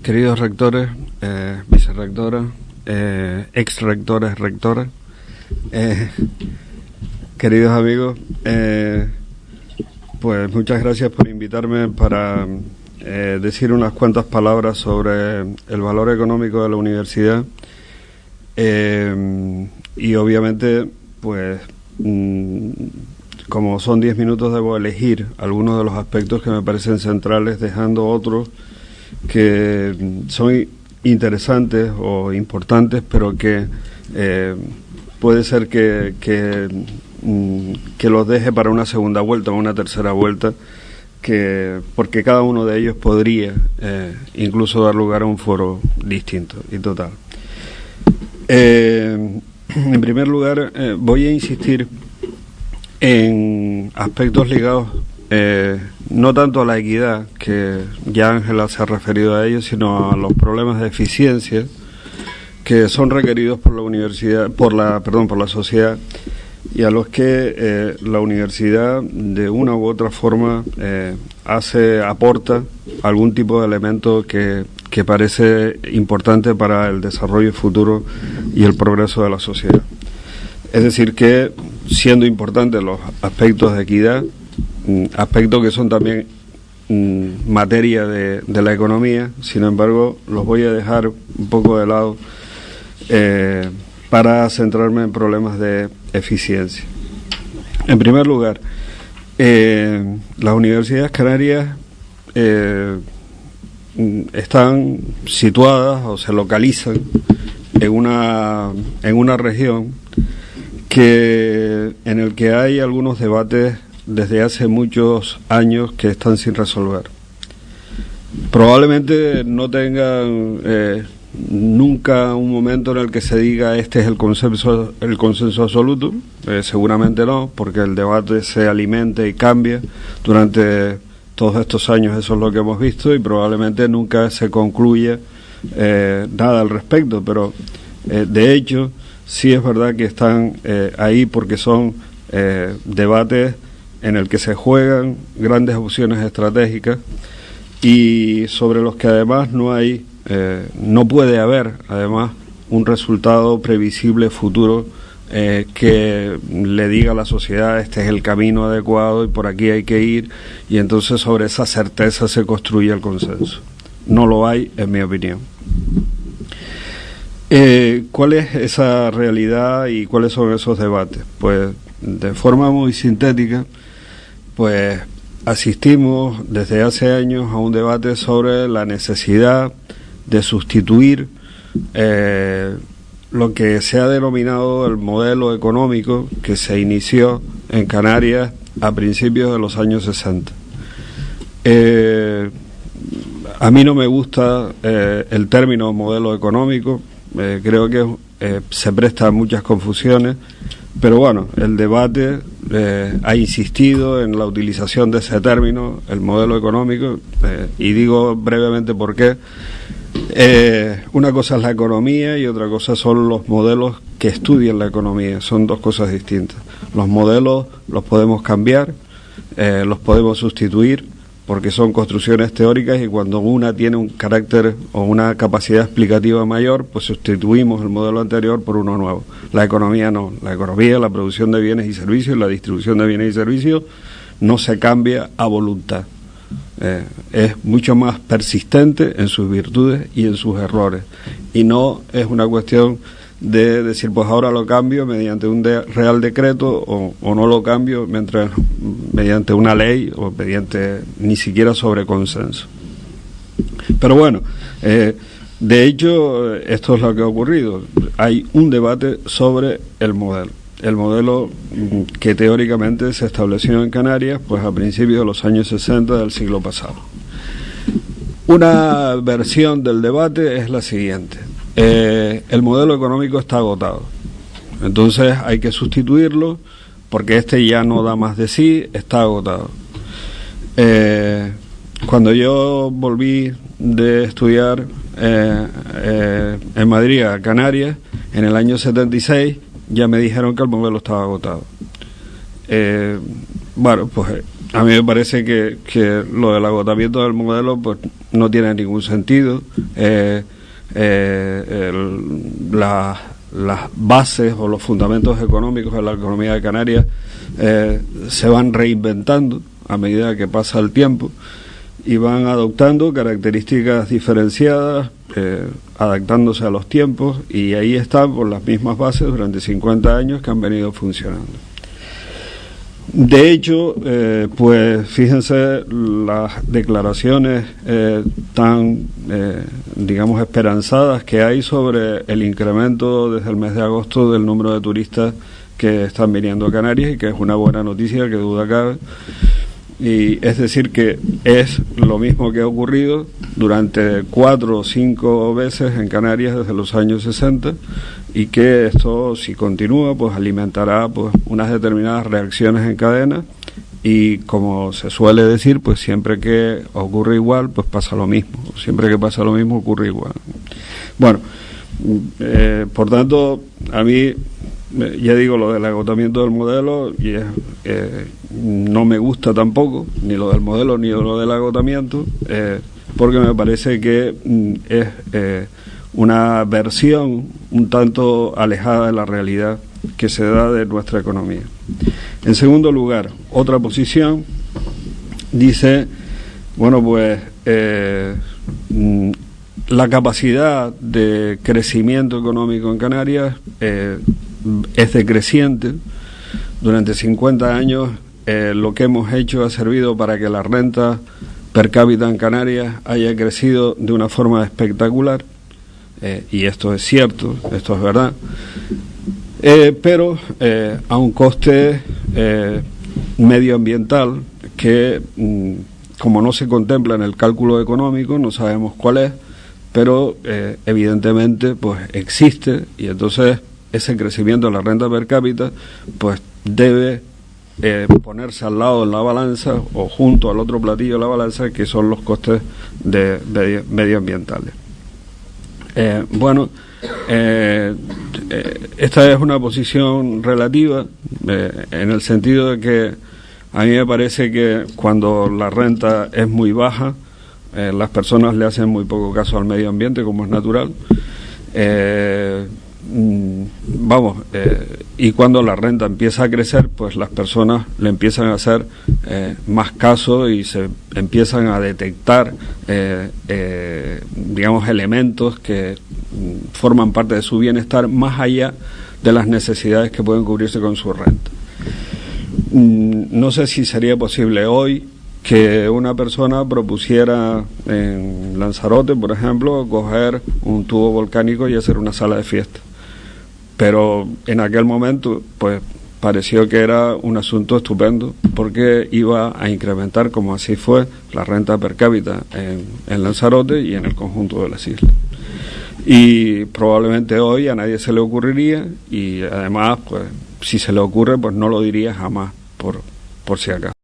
Queridos rectores, vicerrectoras, ex-rectores, rectoras, queridos amigos, pues muchas gracias por invitarme para decir unas cuantas palabras sobre el valor económico de la universidad y obviamente pues como son 10 minutos debo elegir algunos de los aspectos que me parecen centrales, dejando otros que son interesantes o importantes, pero que puede ser que los deje para una segunda vuelta o una tercera vuelta, porque cada uno de ellos podría incluso dar lugar a un foro distinto y total. En primer lugar, voy a insistir en aspectos ligados no tanto a la equidad, que ya Ángela se ha referido a ello, sino a los problemas de eficiencia que son requeridos por la universidad, por la sociedad, y a los que la universidad de una u otra forma aporta algún tipo de elemento que parece importante para el desarrollo futuro y el progreso de la sociedad. Es decir, que siendo importantes los aspectos de equidad, aspectos que son también materia de la economía, sin embargo los voy a dejar un poco de lado para centrarme en problemas de eficiencia. En primer lugar, las universidades canarias están situadas o se localizan en una región en el que hay algunos debates desde hace muchos años que están sin resolver. Probablemente no tengan nunca un momento en el que se diga este es el consenso absoluto, seguramente no, porque el debate se alimenta y cambia durante todos estos años, eso es lo que hemos visto, y probablemente nunca se concluya nada al respecto, pero de hecho sí es verdad que están ahí porque son debates en el que se juegan grandes opciones estratégicas y sobre los que además no puede haber además un resultado previsible futuro que le diga a la sociedad este es el camino adecuado y por aquí hay que ir, y entonces sobre esa certeza se construye el consenso. No lo hay, en mi opinión. ¿Cuál es esa realidad y cuáles son esos debates? Pues de forma muy sintética, pues asistimos desde hace años a un debate sobre la necesidad de sustituir lo que se ha denominado el modelo económico que se inició en Canarias a principios de los años 60. A mí no me gusta el término modelo económico, creo que se presta a muchas confusiones, pero bueno, el debate ha insistido en la utilización de ese término, el modelo económico, y digo brevemente por qué. Una cosa es la economía y otra cosa son los modelos que estudian la economía, son dos cosas distintas. Los modelos los podemos cambiar, los podemos sustituir, porque son construcciones teóricas y cuando una tiene un carácter o una capacidad explicativa mayor, pues sustituimos el modelo anterior por uno nuevo. La economía no. La economía, la producción de bienes y servicios, la distribución de bienes y servicios no se cambia a voluntad. Es mucho más persistente en sus virtudes y en sus errores. Y no es una cuestión de decir, pues ahora lo cambio mediante un real decreto o no lo cambio mediante una ley o mediante ni siquiera sobre consenso. Pero bueno, de hecho, esto es lo que ha ocurrido. Hay un debate sobre el modelo que teóricamente se estableció en Canarias pues a principios de los años 60 del siglo pasado. Una versión del debate es la siguiente. El modelo económico está agotado, entonces hay que sustituirlo porque este ya no da más de sí, está agotado. Cuando yo volví de estudiar en Madrid a Canarias en el año 76, ya me dijeron que el modelo estaba agotado. Bueno, pues A mí me parece que lo del agotamiento del modelo pues no tiene ningún sentido. Las bases o los fundamentos económicos de la economía de Canarias se van reinventando a medida que pasa el tiempo y van adoptando características diferenciadas, adaptándose a los tiempos, y ahí están por las mismas bases durante 50 años que han venido funcionando. De hecho, pues fíjense las declaraciones tan, digamos, esperanzadas que hay sobre el incremento desde el mes de agosto del número de turistas que están viniendo a Canarias, y que es una buena noticia, que duda cabe. Y es decir, que es lo mismo que ha ocurrido durante 4 o 5 veces en Canarias desde los años 60, y que esto, si continúa, pues alimentará pues unas determinadas reacciones en cadena, y como se suele decir, pues siempre que ocurre igual, pues pasa lo mismo. Siempre que pasa lo mismo, ocurre igual. Bueno, por tanto, a mí, ya digo, lo del agotamiento del modelo, y no me gusta tampoco, ni lo del modelo ni lo del agotamiento, porque me parece que es una versión un tanto alejada de la realidad que se da de nuestra economía. En segundo lugar, otra posición dice, bueno, pues la capacidad de crecimiento económico en Canarias es decreciente. Durante 50 años lo que hemos hecho ha servido para que la renta per cápita en Canarias haya crecido de una forma espectacular, y esto es cierto, esto es verdad, pero a un coste medioambiental que, como no se contempla en el cálculo económico, no sabemos cuál es, pero evidentemente pues existe, y entonces ese crecimiento de la renta per cápita pues debe ponerse al lado de la balanza, o junto al otro platillo de la balanza, que son los costes medioambientales. Esta es una posición relativa, en el sentido de que a mí me parece que cuando la renta es muy baja, las personas le hacen muy poco caso al medio ambiente, como es natural. Y cuando la renta empieza a crecer, pues las personas le empiezan a hacer más caso, y se empiezan a detectar digamos, elementos que forman parte de su bienestar, más allá de las necesidades que pueden cubrirse con su renta. No sé si sería posible hoy que una persona propusiera en Lanzarote, por ejemplo, coger un tubo volcánico y hacer una sala de fiesta. Pero en aquel momento, pues pareció que era un asunto estupendo, porque iba a incrementar, como así fue, la renta per cápita en Lanzarote y en el conjunto de las islas. Y probablemente hoy a nadie se le ocurriría, y además, pues si se le ocurre, pues no lo diría jamás, por si acaso.